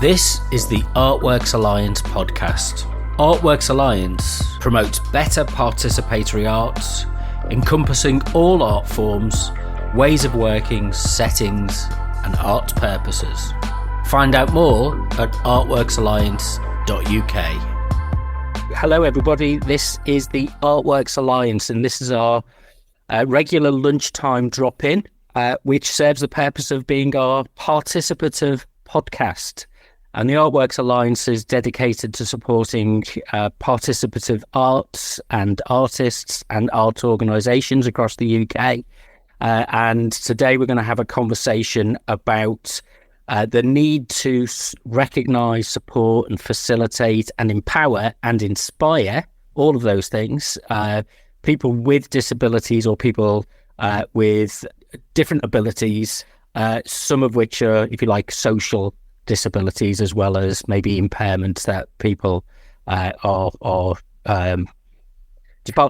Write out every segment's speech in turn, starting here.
This is the ArtWorks Alliance podcast. ArtWorks Alliance promotes better participatory arts, encompassing all art forms, ways of working, settings, and art purposes. Find out more at artworksalliance.uk. Hello everybody, this is the ArtWorks Alliance, and this is our regular lunchtime drop-in, which serves the purpose of being our participative podcast. And the ArtWorks Alliance is dedicated to supporting participative arts and artists and art organisations across the UK. And today we're going to have a conversation about the need to recognise, support and facilitate and empower and inspire, all of those things, people with disabilities or people with different abilities, some of which are, if you like, social disabilities, as well as maybe impairments that people are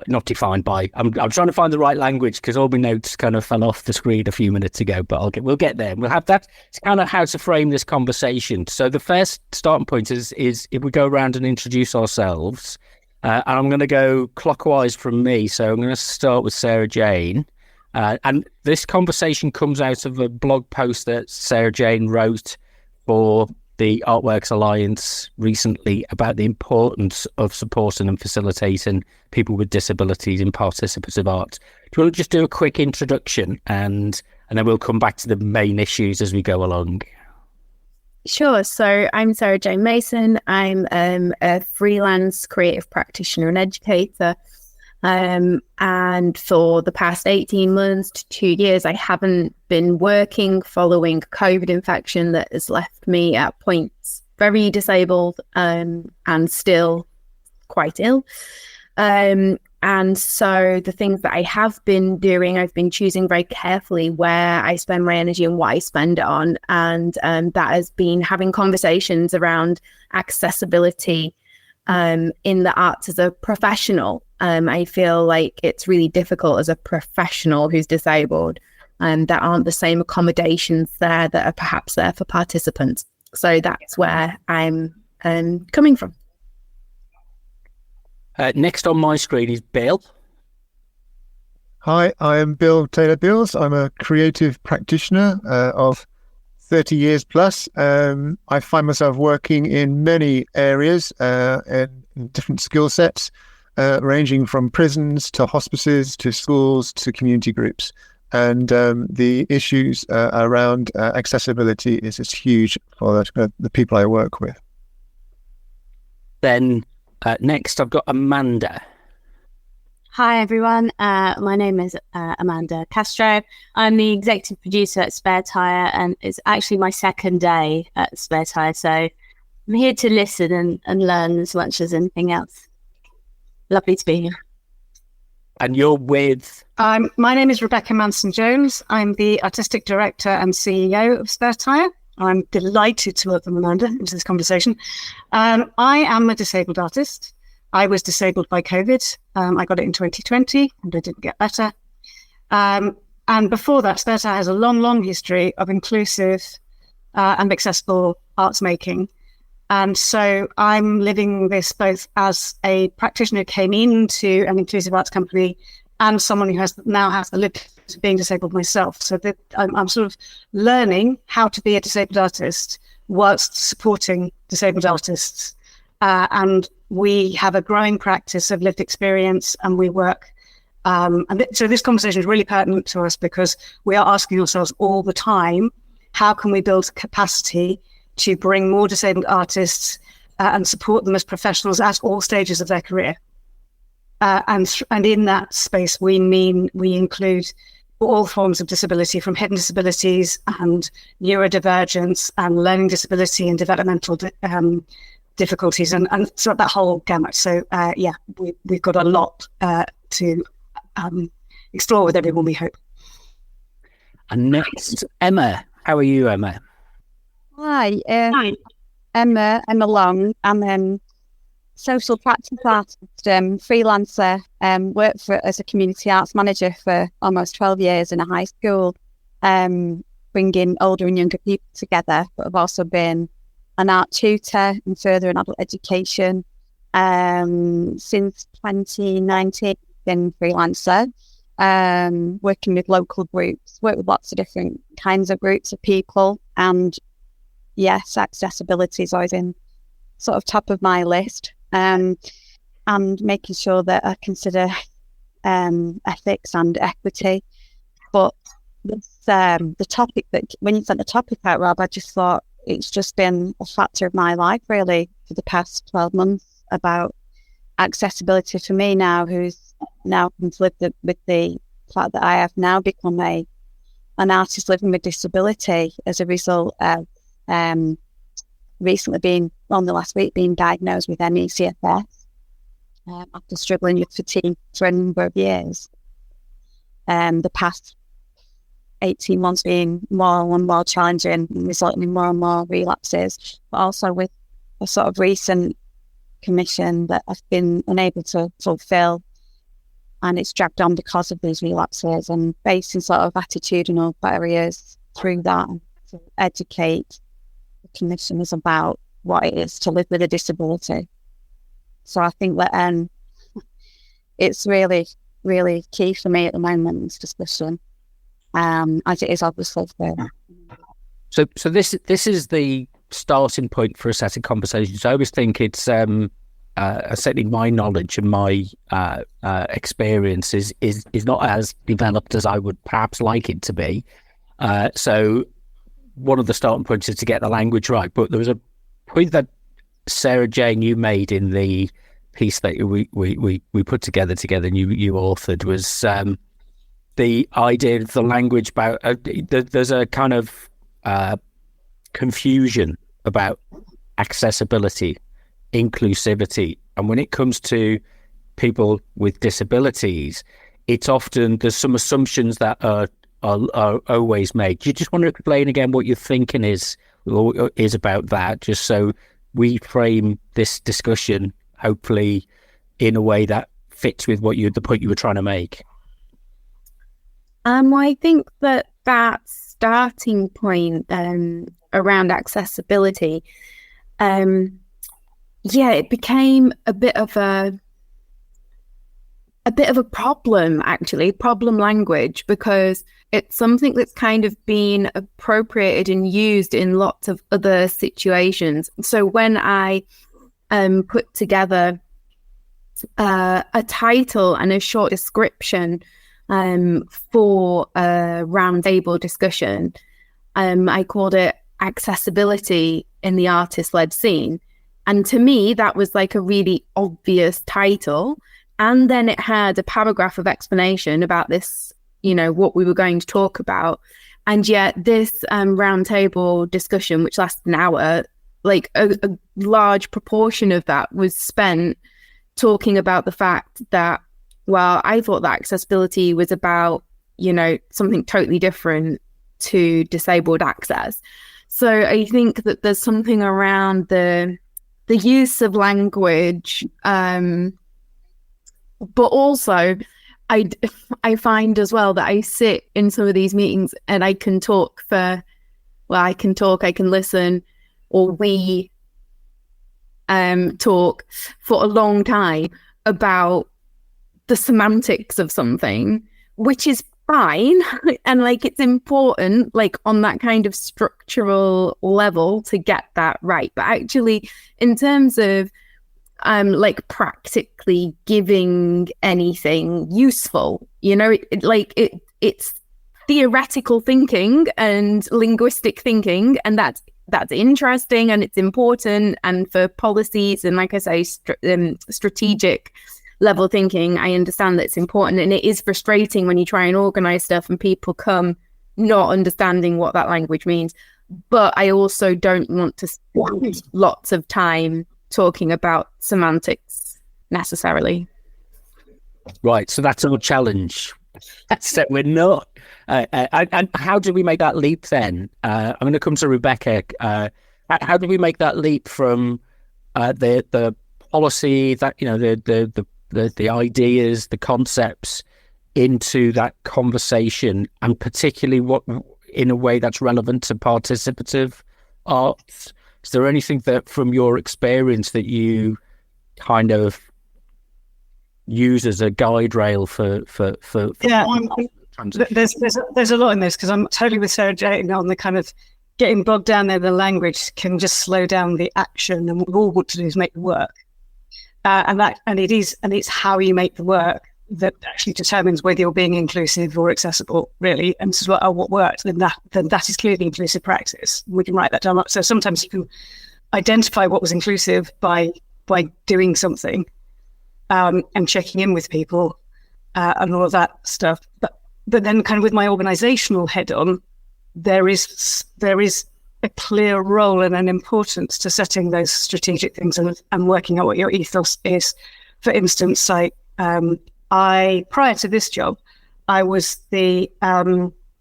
not defined by. I'm trying to find the right language because all my notes kind of fell off the screen a few minutes ago, but we'll get there. We'll have that. It's kind of how to frame this conversation. So the first starting point is if we go around and introduce ourselves, and I'm going to go clockwise from me. So I'm going to start with Sarah Jane. And this conversation comes out of a blog post that Sarah Jane wrote for the ArtWorks Alliance recently about the importance of supporting and facilitating people with disabilities in participative art. Do you want to just do a quick introduction and then we'll come back to the main issues as we go along? Sure. So I'm Sarah Jane Mason. I'm a freelance creative practitioner and educator. And for the past 18 months to 2 years, I haven't been working following COVID infection that has left me at points very disabled and still quite ill. And so the things that I have been doing, I've been choosing very carefully where I spend my energy and what I spend it on. And that has been having conversations around accessibility in the arts as a professional. I feel like it's really difficult as a professional who's disabled, and there aren't the same accommodations there that are perhaps there for participants. So that's where I'm coming from. Next on my screen is Bill. Hi, I am Bill Taylor-Beales. I'm a creative practitioner of 30 years plus. I find myself working in many areas and different skill sets, ranging from prisons to hospices to schools to community groups. And the issues around accessibility is huge for the people I work with. Then next I've got Amanda. Hi everyone, my name is Amanda Castro. I'm the executive producer at Spare Tyre, and it's actually my second day at Spare Tyre, so I'm here to listen and learn as much as anything else. Lovely to be here. And you're with? My name is Rebecca Manson-Jones. I'm the Artistic Director and CEO of Spare Tyre. I'm delighted to welcome Amanda into this conversation. I am a disabled artist. I was disabled by COVID. I got it in 2020 and I didn't get better. And before that, Spare Tyre has a long history of inclusive and accessible arts making. And so I'm living this both as a practitioner who came into an inclusive arts company and someone who now has the lived of being disabled myself. So that I'm sort of learning how to be a disabled artist whilst supporting disabled artists. And we have a growing practice of lived experience, and we work. So this conversation is really pertinent to us because we are asking ourselves all the time, how can we build capacity to bring more disabled artists and support them as professionals at all stages of their career. And in that space, we include all forms of disability, from hidden disabilities and neurodivergence and learning disability and developmental difficulties and sort of that whole gamut. So we've got a lot to explore with everyone, we hope. And next, Emma. How are you, Emma? Hi, Emma Long. I'm a social practice artist, freelancer, worked as a community arts manager for almost 12 years in a high school, bringing older and younger people together, but I've also been an art tutor in further and adult education. Since 2019, been freelancer, working with local groups, work with lots of different kinds of groups of people, and yes, accessibility is always in sort of top of my list, and making sure that I consider ethics and equity. But this, the topic that when you sent the topic out, Rob, I just thought it's just been a factor of my life really for the past 12 months about accessibility for me now, who's now lived with the fact that I have now become an artist living with disability as a result of recently being, on the last week, being diagnosed with ME/CFS after struggling with fatigue for a number of years. The past 18 months being more and more challenging, resulting in more and more relapses, but also with a sort of recent commission that I've been unable to fulfill, and it's dragged on because of these relapses, and facing sort of attitudinal barriers through that to educate the commissioners about what it is to live with a disability. So I think that it's really, really key for me at the moment, this discussion, as it is obviously for. So this is the starting point for a set of conversations. I always think it's certainly my knowledge and my experience is not as developed as I would perhaps like it to be. So one of the starting points is to get the language right. But there was a point that Sarah Jane, you made in the piece that we put together and you authored, was the idea of the language about there's a kind of confusion about accessibility, inclusivity, and when it comes to people with disabilities, it's often there's some assumptions that are always made. Do you just want to explain again what your thinking is about that, just so we frame this discussion hopefully in a way that fits with the point you were trying to make? I think that starting point around accessibility, it became a bit of a problem, actually, problem language, because it's something that's kind of been appropriated and used in lots of other situations. So when I put together a title and a short description for a roundtable discussion, I called it Accessibility in the Artist-Led Scene. And to me, that was like a really obvious title. And then it had a paragraph of explanation about this, what we were going to talk about. And yet this roundtable discussion, which lasted an hour, like a large proportion of that was spent talking about the fact that, well, I thought that accessibility was about, something totally different to disabled access. So I think that there's something around the use of language, but also I find as well that I sit in some of these meetings and I can I can listen, or we talk for a long time about the semantics of something, which is fine. And it's important, on that kind of structural level to get that right. But actually, in terms of practically giving anything useful, it's theoretical thinking and linguistic thinking, and that's interesting and it's important, and for policies and, like I say, strategic level thinking, I understand that it's important. And it is frustrating when you try and organize stuff and people come not understanding what that language means. But I also don't want to spend lots of time talking about semantics necessarily. Right, so that's our challenge. So we're not. And how do we make that leap then? I'm going to come to Rebecca. How do we make that leap from the policy, that the ideas, the concepts, into that conversation, and particularly what in a way that's relevant to participative arts? Is there anything that, from your experience, that you kind of use as a guide rail for Yeah, transition? there's a lot in this, because I'm totally with Sarah Jane on the kind of getting bogged down there. The language can just slow down the action, and what we all want to do is make the work. And it's how you make the work that actually determines whether you're being inclusive or accessible, really. And this is what works. Then that is clearly inclusive practice. We can write that down. So sometimes you can identify what was inclusive by doing something, and checking in with people, and all of that stuff. But then, kind of with my organisational head on, there is a clear role and an importance to setting those strategic things and working out what your ethos is. For instance, I prior to this job, I was the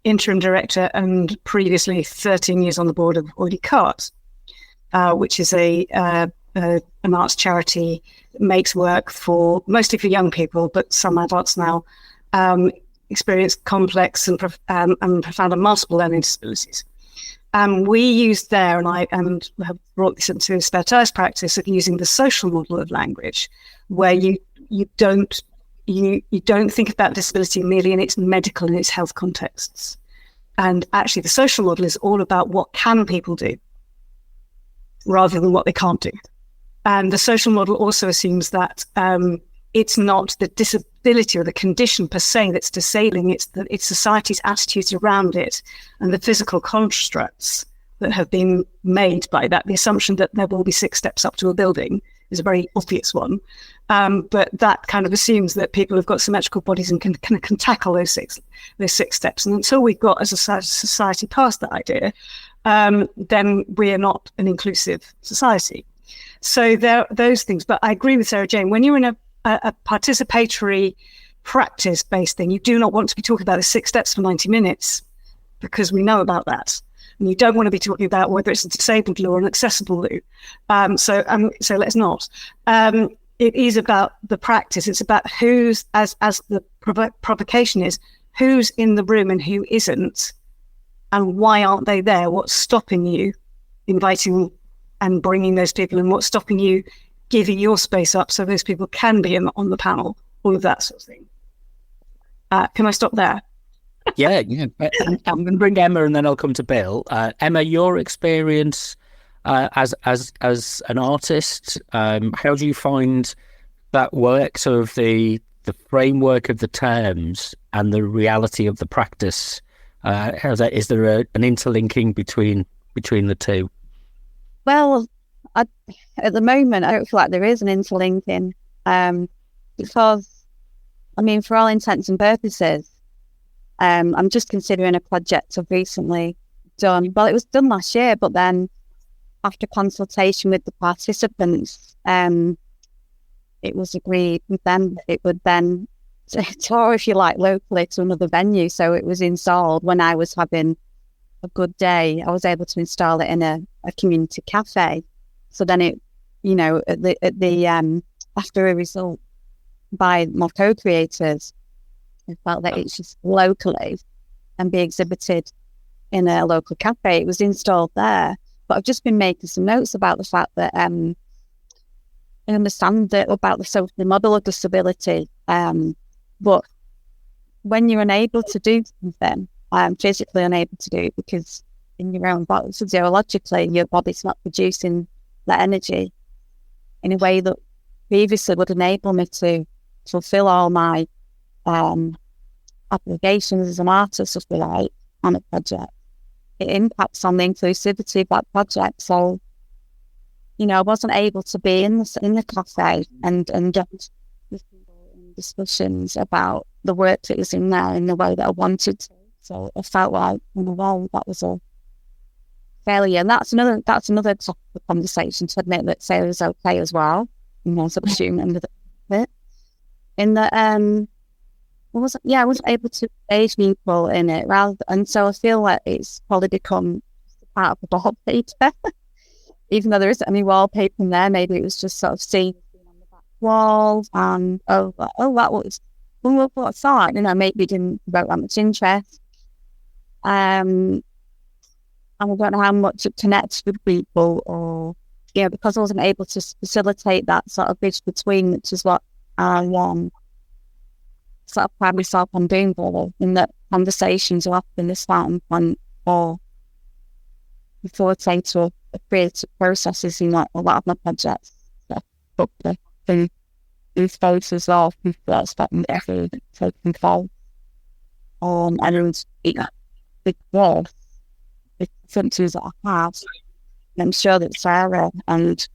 interim director and previously 13 years on the board of Oily Cart, which is an arts charity that makes work mostly for young people, but some adults now experience complex and profound and multiple learning disabilities. We used there, and I have brought this into Spare Tire's practice of using the social model of language, where you don't think about disability merely in its medical and its health contexts. And actually, the social model is all about what can people do, rather than what they can't do. And the social model also assumes that it's not the disability or the condition per se that's disabling, it's society's attitudes around it and the physical constructs that have been made by that. The assumption that there will be 6 steps up to a building is a very obvious one. But that kind of assumes that people have got symmetrical bodies and can tackle those six steps. And until we've got as a society past that idea, then we are not an inclusive society. So there are those things. But I agree with Sarah Jane. When you're in a participatory practice-based thing, you do not want to be talking about the 6 steps for 90 minutes, because we know about that. And you don't want to be talking about whether it's a disabled loo or an accessible loo. So let's not. It is about the practice. It's about who's, as the provocation is, who's in the room and who isn't, and why aren't they there? What's stopping you inviting and bringing those people, and what's stopping you giving your space up so those people can be on the panel, all of that sort of thing. Can I stop there? Yeah. I'm going to bring Emma, and then I'll come to Bill. Emma, your experience as an artist, how do you find that work? So of the framework of the terms and the reality of the practice. Is there an interlinking between the two? Well, at the moment, I don't feel like there is an interlinking, because, I mean, for all intents and purposes, I'm just considering a project I've recently done. Well, it was done last year, but then after consultation with the participants, it was agreed with them that it would then tour, if you like, locally to another venue. So it was installed when I was having a good day. I was able to install it in a community cafe. So then it, at the after a result by my co-creators, I felt that it should locally and be exhibited in a local cafe. It was installed there, but I've just been making some notes about the fact that I understand about the social model of disability, but when you're unable to do something, physically unable to do it because in your own body, physiologically, your body's not producing that energy in a way that previously would enable me to fulfill all my obligations as an artist, if you like, on a project. It impacts on the inclusivity of that project. So, I wasn't able to be in the cafe and get with people in discussions about the work that was in there in the way that I wanted to. So I felt like, in a way, that was a failure. And that's another topic of conversation, to admit that Sarah's okay as well. Sort of human with it. In that, I wasn't able to engage people in it, and so I feel like it's probably become part of the wallpaper. Even though there isn't any wallpaper in there, maybe it was just sort of seen on the back wall, and that was what's that? Maybe didn't provoke that much interest. And and I don't know how much it connects with people, or because I wasn't able to facilitate that sort of bridge between, which is what I sort of pride myself on doing, really, in that conversations are often the starting point or facilitator of creative processes in like a lot of my projects. But these spaces are people that expecting everything to take control. And the growth, the symptoms that I have, and I'm sure that Sarah and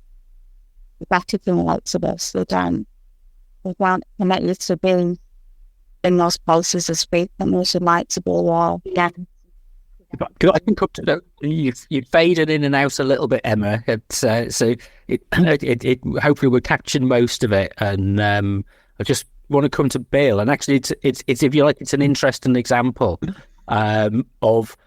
Rebecca can relate to this. They weren't connected to being in those places as frequently as you'd like to be, or I can come to that. You faded in and out a little bit, Emma. So hopefully we're catching most of it. And I just want to come to Bill. And actually, it's if you like, it's an interesting example of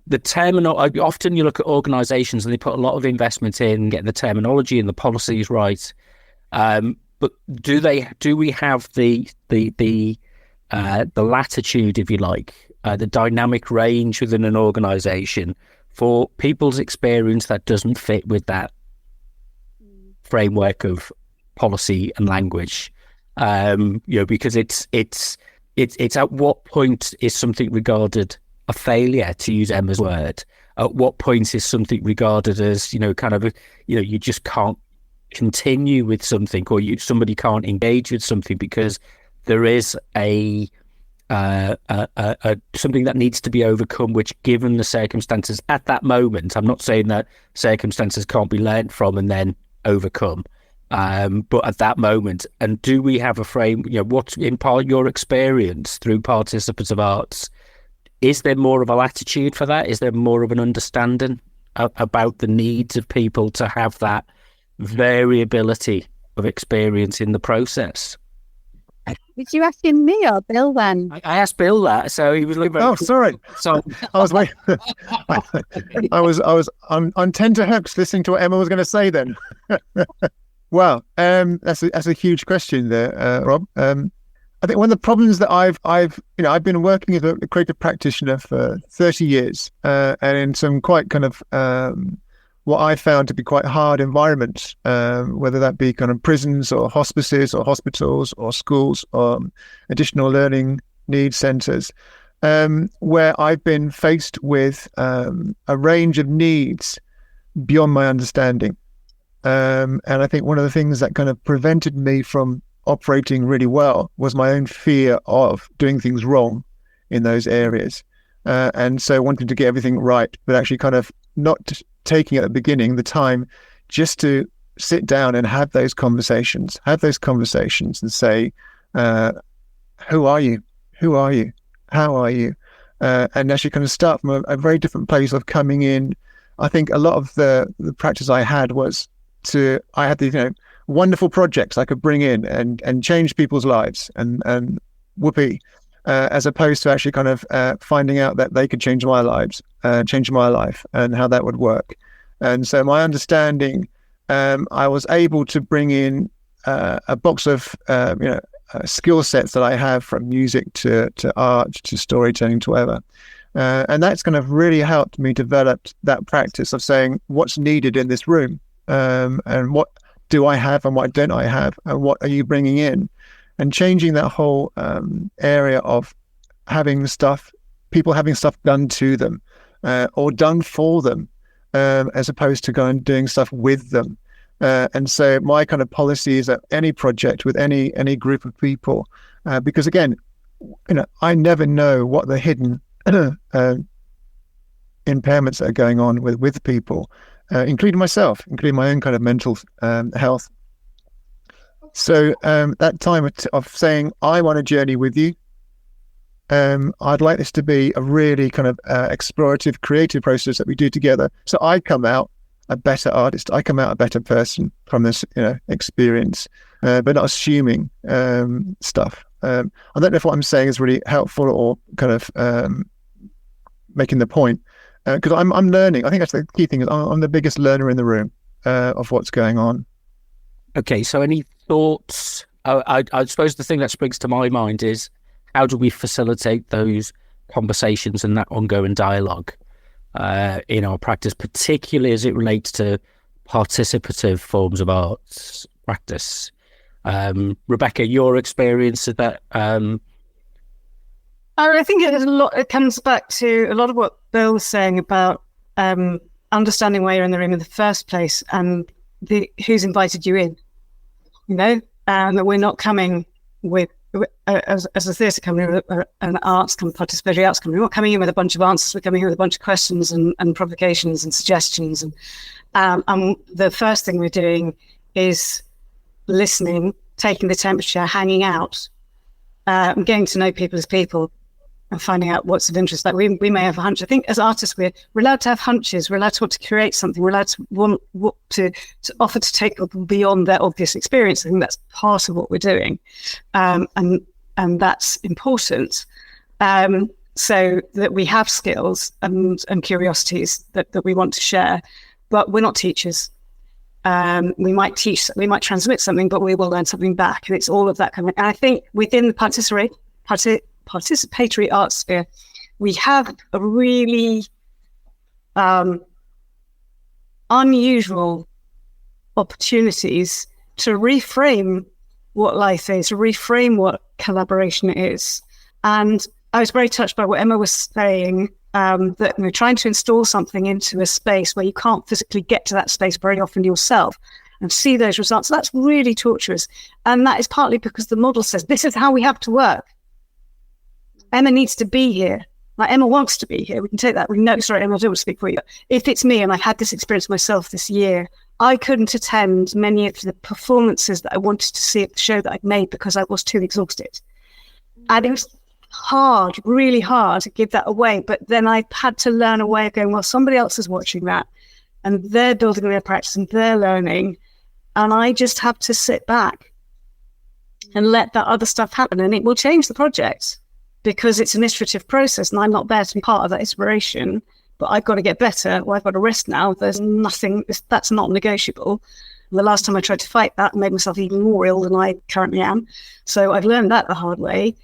the terminology. Often you look at organisations and they put a lot of investment in getting the terminology and the policies right. But do we have the latitude, if you like, the dynamic range within an organisation for people's experience that doesn't fit with that framework of policy and language? Because it's at what point is something regarded a failure, to use Emma's word? At what point is something regarded as you just can't continue with something, or somebody can't engage with something because there is a something that needs to be overcome, which, given the circumstances at that moment, I'm not saying that circumstances can't be learnt from and then overcome, but at that moment. And do we have a frame, what's in part your experience through participative arts? Is there more of a latitude for that? Is there more of an understanding about the needs of people to have that variability of experience in the process? Did you ask him me or Bill then? I asked Bill that, so he was like, "Oh, sorry." So I was waiting. I was on tenterhooks listening to what Emma was going to say. Then, wow, that's a huge question there, Rob. I think one of the problems that I've been working as a creative practitioner for 30 years, and in some quite kind of what I found to be quite hard environments, whether that be kind of prisons or hospices or hospitals or schools or additional learning needs centres, where I've been faced with a range of needs beyond my understanding. And I think one of the things that kind of prevented me from operating really well was my own fear of doing things wrong in those areas. And so wanting to get everything right, but actually kind of not taking at the beginning the time just to sit down and have those conversations and say, who are you? Who are you? How are you? And actually kind of start from a very different place of coming in. I think a lot of the practice I had was I had these, wonderful projects I could bring in and change people's lives and whoopee, as opposed to actually kind of finding out that they could change my life and how that would work. And so my understanding, I was able to bring in a box of skill sets that I have, from music to art to storytelling to whatever. And that's kind of really helped me develop that practice of saying what's needed in this room, and what do I have and what don't I have, and what are you bringing in, and changing that whole area of people having stuff done to them or done for them, as opposed to going and doing stuff with them. And so my kind of policy is that any project with any group of people, because again, I never know what the hidden impairments that are going on with people, including myself, including my own kind of mental health. So that time of saying, I want to journey with you. I'd like this to be a really kind of explorative, creative process that we do together. So I come out a better artist. I come out a better person from this, experience, but not assuming stuff. I don't know if what I'm saying is really helpful or kind of making the point, because I'm learning. I think that's the key thing. Is I'm the biggest learner in the room of what's going on. Okay, so any thoughts? I suppose the thing that springs to my mind is, how do we facilitate those conversations and that ongoing dialogue? in our practice, particularly as it relates to participative forms of arts practice. Rebecca, your experience of that? I think it comes back to a lot of what Bill was saying about understanding why you're in the room in the first place and who's invited you in. That we're not coming with as a theatre company, an arts company, participatory arts company. We're not coming in with a bunch of answers. We're coming in with a bunch of questions and provocations and suggestions. And the first thing we're doing is listening, taking the temperature, hanging out, getting to know people as people, and finding out what's of interest. Like we may have a hunch. I think as artists, we're allowed to have hunches. We're allowed to want to create something. We're allowed to want to offer to take people beyond their obvious experience. I think that's part of what we're doing, and that's important. So that we have skills and curiosities that we want to share, but we're not teachers. We might transmit something, but we will learn something back. And it's all of that kind of. And I think within the participatory arts sphere, we have a really unusual opportunities to reframe what life is, to reframe what collaboration is. And I was very touched by what Emma was saying, that we're trying to install something into a space where you can't physically get to that space very often yourself and see those results. That's really torturous. And that is partly because the model says, this is how we have to work. Emma needs to be here. Like Emma wants to be here. We can take that. We know, sorry, Emma, I don't want to speak for you. If it's me, and I've had this experience myself this year, I couldn't attend many of the performances that I wanted to see at the show that I'd made because I was too exhausted. And it was hard, really hard to give that away. But then I had to learn a way of going, well, somebody else is watching that and they're building their practice and they're learning. And I just have to sit back and let that other stuff happen. And it will change the project, because it's an iterative process and I'm not there to be part of that inspiration, but I've got to get better. Well, I've got to rest now. There's nothing, that's not negotiable. The last time I tried to fight that, I made myself even more ill than I currently am. So I've learned that the hard way.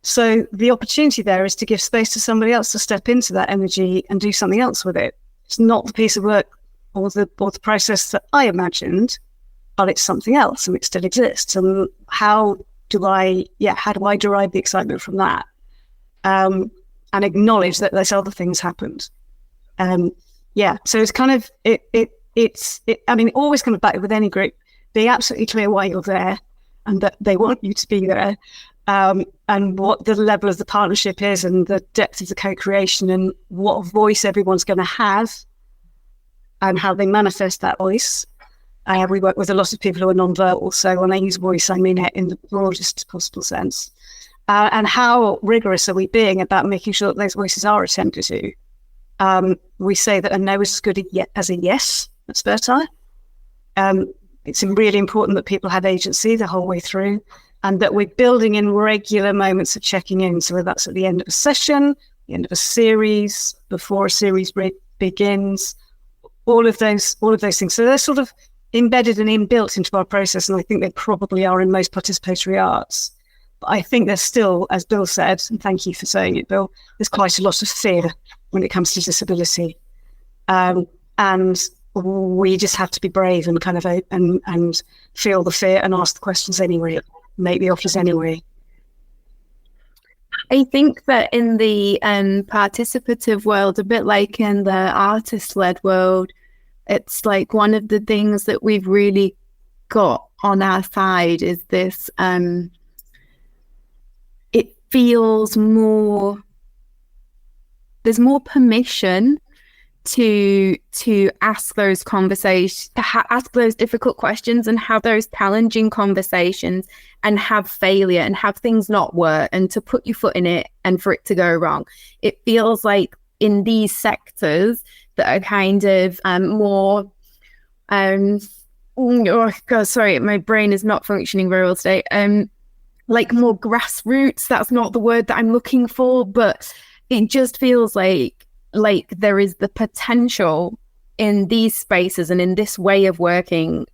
So the opportunity there is to give space to somebody else to step into that energy and do something else with it. It's not the piece of work or the process that I imagined, but it's something else and it still exists. And how do I derive the excitement from that? And acknowledge that those other things happened. So it's kind of it always comes back with any group. Be absolutely clear why you're there and that they want you to be there, and what the level of the partnership is and the depth of the co-creation and what voice everyone's going to have and how they manifest that voice. We work with a lot of people who are non-verbal, so when I use voice, I mean it in the broadest possible sense. And how rigorous are we being about making sure that those voices are attended to? We say that a no is as good as a yes at spare time. It's really important that people have agency the whole way through, and that we're building in regular moments of checking in. So whether that's at the end of a session, the end of a series, before a series begins, all of those things. So they're sort of embedded and inbuilt into our process, and I think they probably are in most participatory arts. But I think there's still, as Bill said, and thank you for saying it, Bill, there's quite a lot of fear when it comes to disability. And we just have to be brave and kind of and feel the fear and ask the questions anyway, make the offers anyway. I think that in the participative world, a bit like in the artist-led world, it's like one of the things that we've really got on our side is this, it feels more, there's more permission to ask those conversations, to ask those difficult questions and have those challenging conversations and have failure and have things not work and to put your foot in it and for it to go wrong. It feels like in these sectors that are kind of more, oh God, sorry, my brain is not functioning very well today. Like more grassroots, that's not the word that I'm looking for, but it just feels like there is the potential in these spaces and in this way of working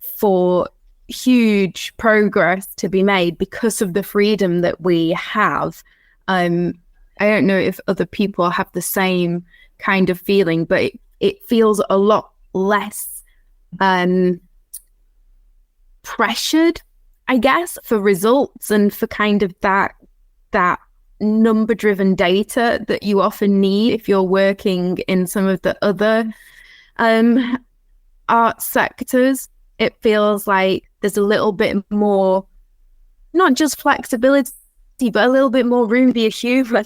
for huge progress to be made because of the freedom that we have. I don't know if other people have the same kind of feeling, but it feels a lot less pressured, I guess, for results and for kind of that number driven data that you often need if you're working in some of the other art sectors. It feels like there's a little bit more, not just flexibility, but a little bit more room to be a human,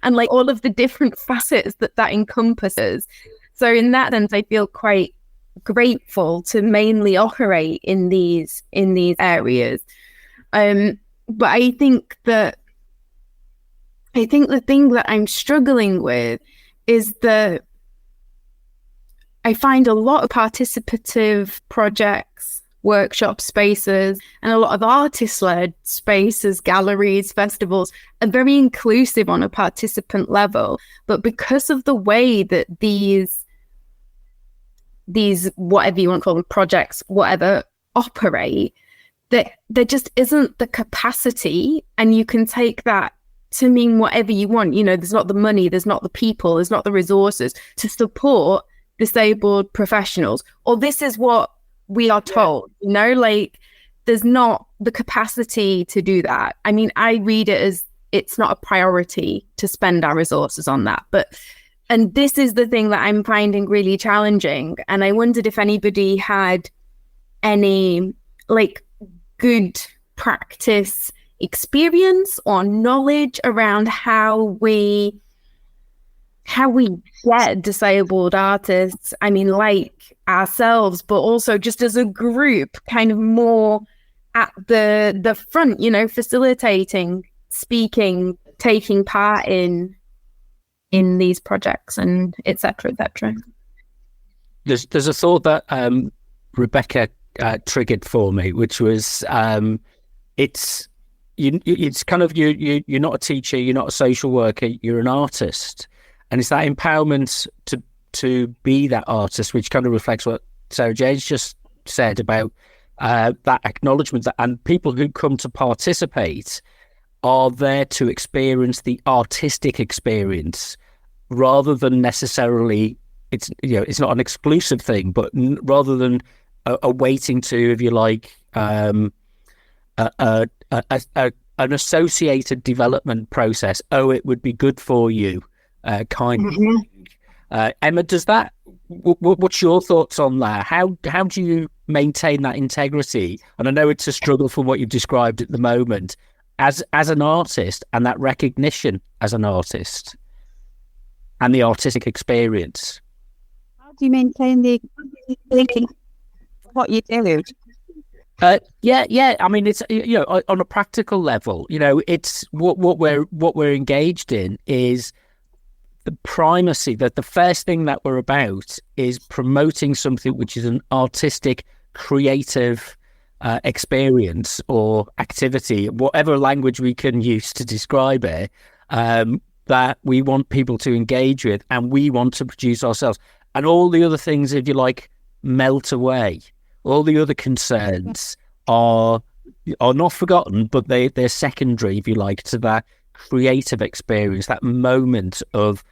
and like all of the different facets that encompasses. So in that sense, I feel quite grateful to mainly operate in these areas. But I think the thing that I'm struggling with is that I find a lot of participative projects, workshop spaces, and a lot of artist-led spaces, galleries, festivals are very inclusive on a participant level. But because of the way that these whatever you want to call them, projects, whatever, operate, that there just isn't the capacity, and you can take that to mean whatever you want. There's not the money, there's not the people, there's not the resources to support disabled professionals, or this is what we are told, like there's not the capacity to do that. I mean, I read it as it's not a priority to spend our resources on that. And this is the thing that I'm finding really challenging. And I wondered if anybody had any like good practice experience or knowledge around how we get disabled artists, I mean, like ourselves, but also just as a group, kind of more at the front, facilitating, speaking, taking part in these projects, and et cetera, et cetera. There's a thought that Rebecca triggered for me, which was it's kind of you're not a teacher, you're not a social worker, you're an artist, and it's that empowerment to be that artist, which kind of reflects what Sarah Jane's just said about that acknowledgement that, and people who come to participate are there to experience the artistic experience rather than necessarily it's not an exclusive thing, but rather than a waiting to, if you like, an associated development process. Oh, it would be good for you, kind of thing. Emma, does that? What's your thoughts on that? How do you maintain that integrity? And I know it's a struggle from what you've described at the moment as an artist, and that recognition as an artist and the artistic experience. How do you maintain the thinking what you do? Yeah. I mean, it's on a practical level, it's what we're engaged in is the primacy, that the first thing that we're about is promoting something which is an artistic, creative experience or activity, whatever language we can use to describe it, that we want people to engage with, and we want to produce ourselves. And all the other things, if you like, melt away. All the other concerns are not forgotten, but they're secondary, if you like, to that creative experience, that moment of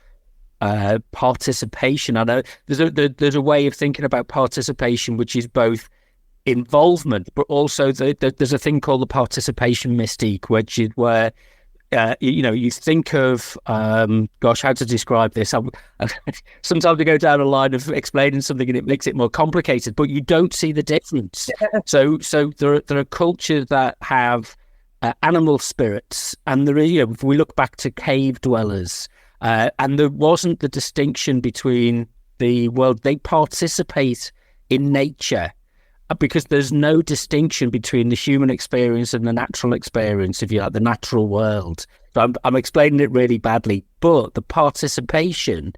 participation. I know there's a way of thinking about participation which is both involvement, but also there's a thing called the participation mystique, which is where you think of how to describe this. Sometimes I go down a line of explaining something and it makes it more complicated, but you don't see the difference. So there are cultures that have animal spirits, and if we look back to cave dwellers, and there wasn't the distinction between the world. They participate in nature because there's no distinction between the human experience and the natural experience, if you like, the natural world. So I'm explaining it really badly, but the participation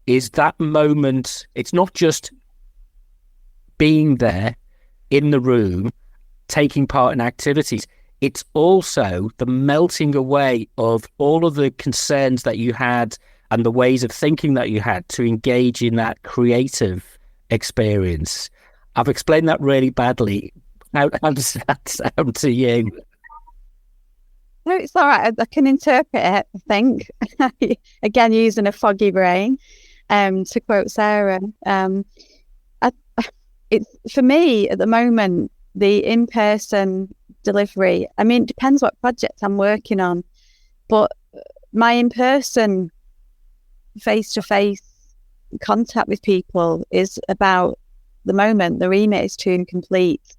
is that moment. It's not just being there in the room, taking part in activities. It's also the melting away of all of the concerns that you had and the ways of thinking that you had to engage in that creative experience. I've explained that really badly. How does that sound to you? No, it's all right. I can interpret it, I think. Again, using a foggy brain, to quote Sarah. It's for me at the moment, the in-person delivery. I mean, it depends what project I'm working on, but my in-person, face-to-face contact with people is about the moment. The remit is too incomplete.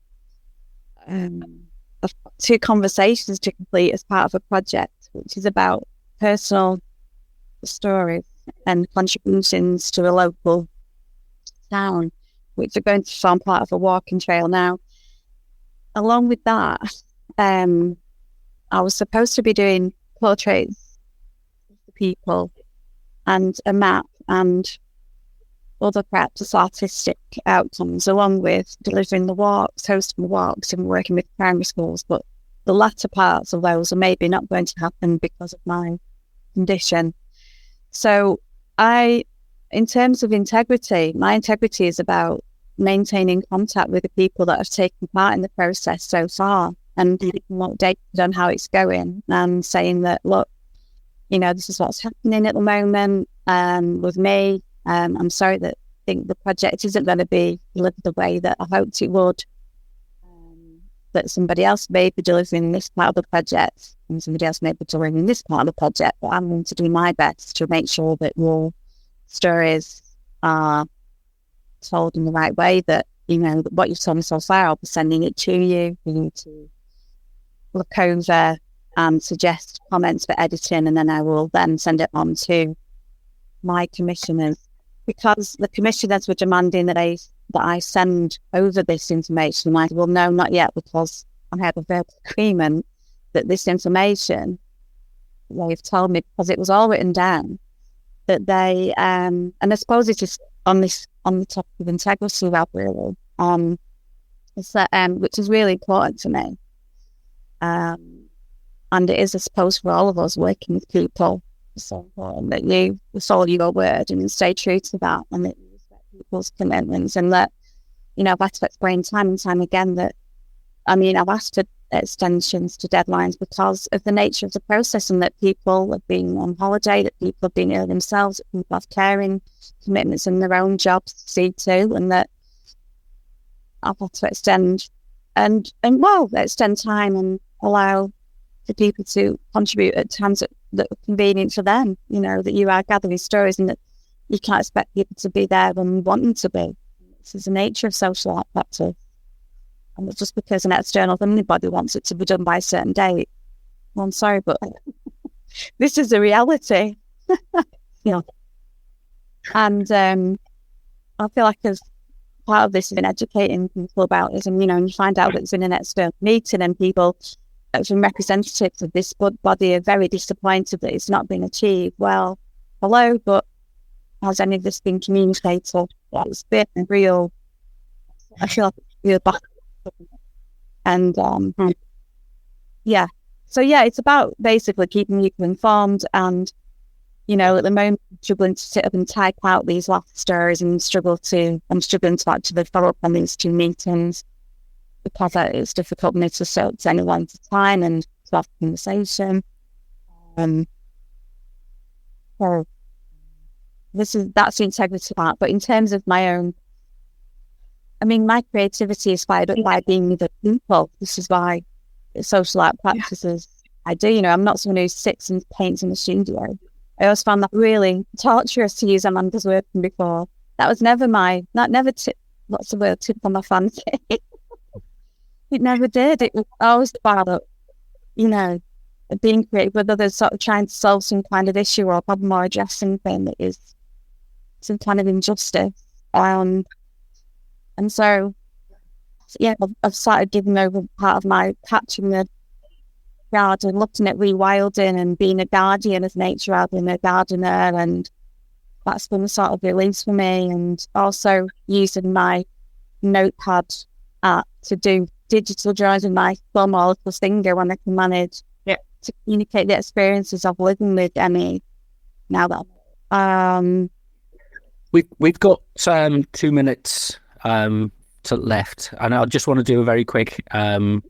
I've got 2 conversations to complete as part of a project, which is about personal stories and contributions to a local town, which are going to form part of a walking trail. Now, along with that, I was supposed to be doing portraits of the people and a map and other perhaps artistic outcomes, along with delivering the walks, hosting the walks and working with primary schools. But the latter parts of those are maybe not going to happen because of my condition. So in terms of integrity, my integrity is about maintaining contact with the people that have taken part in the process so far and keeping them updated on how it's going and saying that, look, this is what's happening at the moment with me. I'm sorry that I think the project isn't going to be delivered the way that I hoped it would. That somebody else may be delivering this part of the project and somebody else may be delivering this part of the project, but I'm going to do my best to make sure that your stories are told in the right way, that, what you've told me so far, I'll be sending it to you for you to look over and suggest comments for editing, and then I will then send it on to my commissioners, because the commissioners were demanding that I send over this information. I said, well, no, not yet, because I have a verbal agreement that this information, they've told me, because it was all written down, that they, and I suppose it is on the topic of integrity, really, is that, which is really important to me. And it is, I suppose, for all of us working with people, it's so important that you follow your word and stay true to that, and that you respect people's commitments, and that, I've had to explain time and time again that, I've asked for extensions to deadlines because of the nature of the process, and that people have been on holiday, that people have been ill themselves, that people have caring commitments in their own jobs to see to, and that I've had to extend time and allow the people to contribute at times that are convenient for them, that you are gathering stories and that you can't expect people to be there when you want them to be. This is the nature of social art practice. And it's just because an external anybody wants it to be done by a certain date. Well, I'm sorry, but this is the reality. And I feel like as part of this has been educating people about this, and you find out that it's in an external meeting and people from representatives of this body are very disappointed that it's not been achieved. Well, hello, but has any of this been communicated? It's been real. I feel like it's real back. And it's about basically keeping people informed. And at the moment, I'm struggling to sit up and type out these last stories, and I'm struggling to actually follow up on these 2 meetings, because it's difficult for me to sit to anyone to time and to have a conversation. So that's the integrity part. But in terms of my own, my creativity is fired up by being with other people. This is why social art practices I do. I'm not someone who sits and paints in the studio. I always found that really torturous, to use Amanda's word from before. That was never tip on my fancy. It never did. It was always about, being creative with others, sort of trying to solve some kind of issue or problem or address something that is some kind of injustice. And so, I've started giving over part of my patch in the garden, looking at rewilding and being a guardian of nature rather than a gardener. And that's been a sort of release for me. And also using my notepad app to do digital drawings with my thumb or little finger when I can manage to communicate the experiences of living with ME. Now that we've got 2 minutes to left, and I just want to do a very quick round.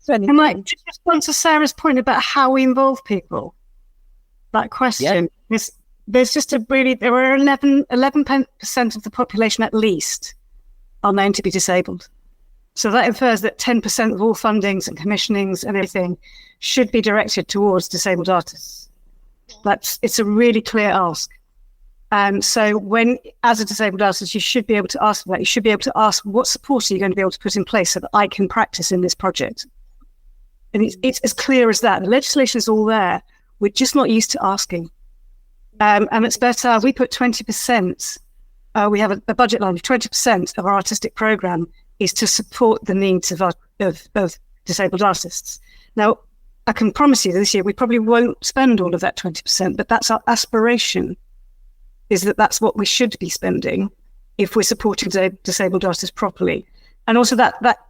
I might just respond to Sarah's point about how we involve people. That question is, there's just there are 11% of the population at least are known to be disabled. So that infers that 10% of all fundings and commissionings and everything should be directed towards disabled artists. It's a really clear ask. So when, as a disabled artist, you should be able to ask for that. You should be able to ask, what support are you going to be able to put in place so that I can practice in this project? And it's as clear as that. The legislation is all there. We're just not used to asking. And at Spertar, we put 20%. We have a budget line of 20% of our artistic program is to support the needs of disabled artists. Now, I can promise you this year we probably won't spend all of that 20%, but that's our aspiration, is that's what we should be spending if we're supporting disabled artists properly. And also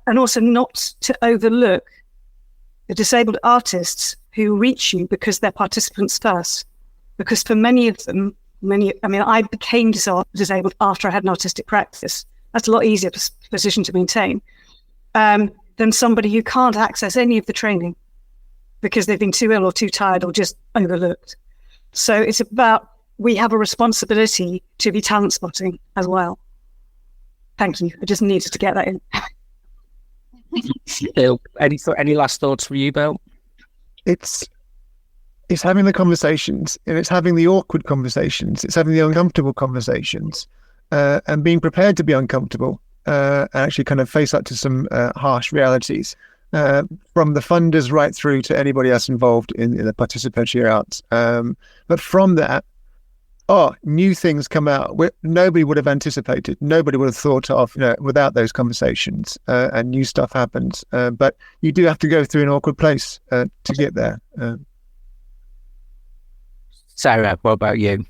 and also not to overlook the disabled artists who reach you because they're participants first. Because for many of them, I became disabled after I had an artistic practice. That's a lot easier position to maintain than somebody who can't access any of the training because they've been too ill or too tired or just overlooked. So it's about, we have a responsibility to be talent spotting as well. Thank you. I just needed to get that in. Any last thoughts from you, Bill? It's having the conversations, and it's having the awkward conversations. It's having the uncomfortable conversations, and being prepared to be uncomfortable, and actually kind of face up to some harsh realities, from the funders right through to anybody else involved in the participatory arts. But from that, new things come out nobody would have anticipated, nobody would have thought of, without those conversations, and new stuff happens. But you do have to go through an awkward place to get there. Sarah, what about you?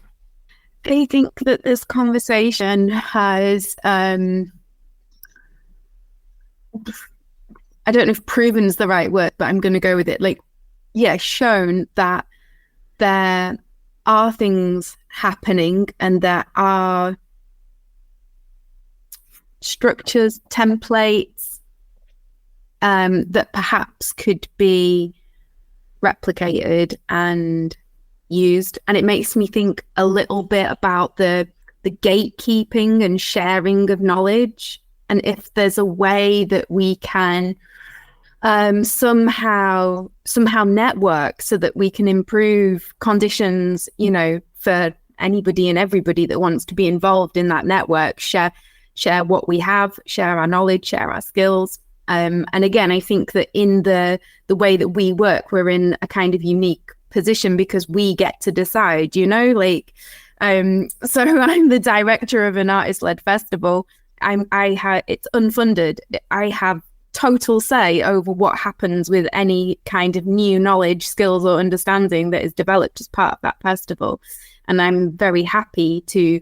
I think that this conversation has, I don't know if proven is the right word, but I'm going to go with it. Shown that there are things happening and there are structures, templates that perhaps could be replicated and used. And it makes me think a little bit about the gatekeeping and sharing of knowledge, and if there's a way that we can somehow network so that we can improve conditions, for anybody and everybody that wants to be involved in that network, share what we have, share our knowledge, share our skills. And again, I think that in the way that we work, we're in a kind of unique position because we get to decide, so I'm the director of an artist-led festival. It's unfunded. I have total say over what happens with any kind of new knowledge, skills or understanding that is developed as part of that festival. And I'm very happy to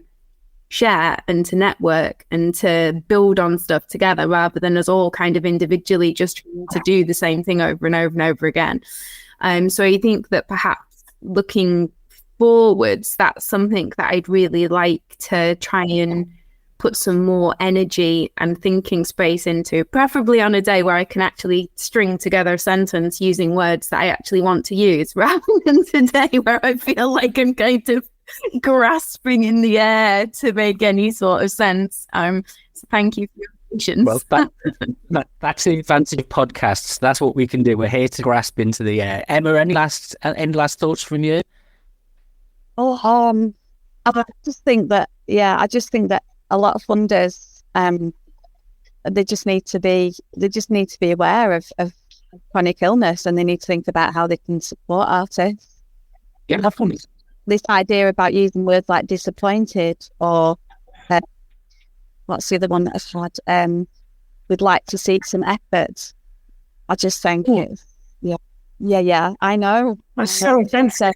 share and to network and to build on stuff together rather than us all kind of individually just trying to do the same thing over and over and over again. So I think that perhaps looking forwards, that's something that I'd really like to try and put some more energy and thinking space into, preferably on a day where I can actually string together a sentence using words that I actually want to use, rather than today where I feel like I'm kind of grasping in the air to make any sort of sense. So thank you for your patience. Well, that's the advantage of podcasts. That's what we can do. We're here to grasp into the air. Emma, any last thoughts from you? I just think that a lot of funders, they just need to be aware of chronic illness, and they need to think about how they can support artists. Yeah, definitely. This idea about using words like disappointed or what's the other one that I've had? We'd like to see some effort. I just think it's I know. That's so offensive.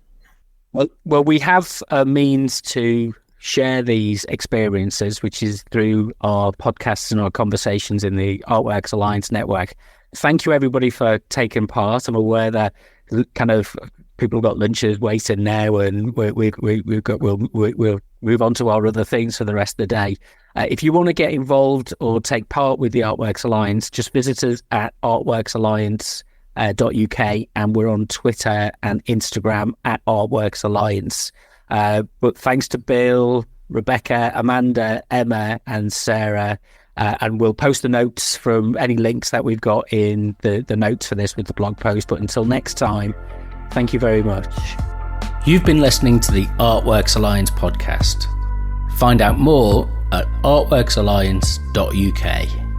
Well, we have a means to share these experiences, which is through our podcasts and our conversations in the ArtWorks Alliance network. Thank you, everybody, for taking part. I'm aware that kind of people have got lunches waiting now, and we'll move on to our other things for the rest of the day. If you want to get involved or take part with the ArtWorks Alliance, just visit us at ArtWorks Alliance .uk, and we're on Twitter and Instagram at ArtWorks Alliance. But thanks to Bill, Rebecca, Amanda, Emma and Sarah, and we'll post the notes from any links that we've got in the notes for this with the blog post. But until next time, thank you very much. You've been listening to the ArtWorks Alliance podcast. Find out more at artworksalliance.uk.